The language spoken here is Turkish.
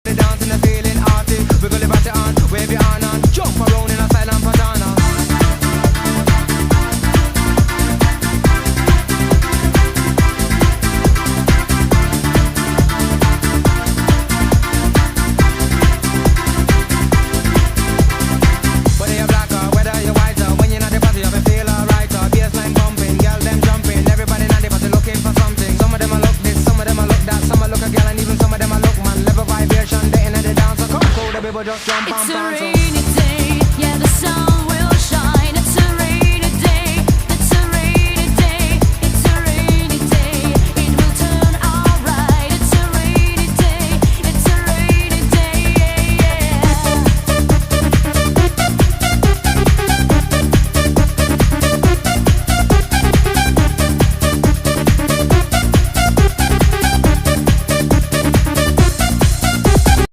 The dance and the feeling arty. We gonna bat it on, wave your hand on, jump around in a silent patana. Whether you're black or whether you're white, or when you're not the party, you feel alright. Or bassline bumping, girl them jumping, everybody not the party looking for something. Some of them a look this, some of them a look that, some a look a girl and even some of them a look man. Level vibration, they in the dance, so come cool, the people just jump and It's a bounce. rainy day, yeah, the sun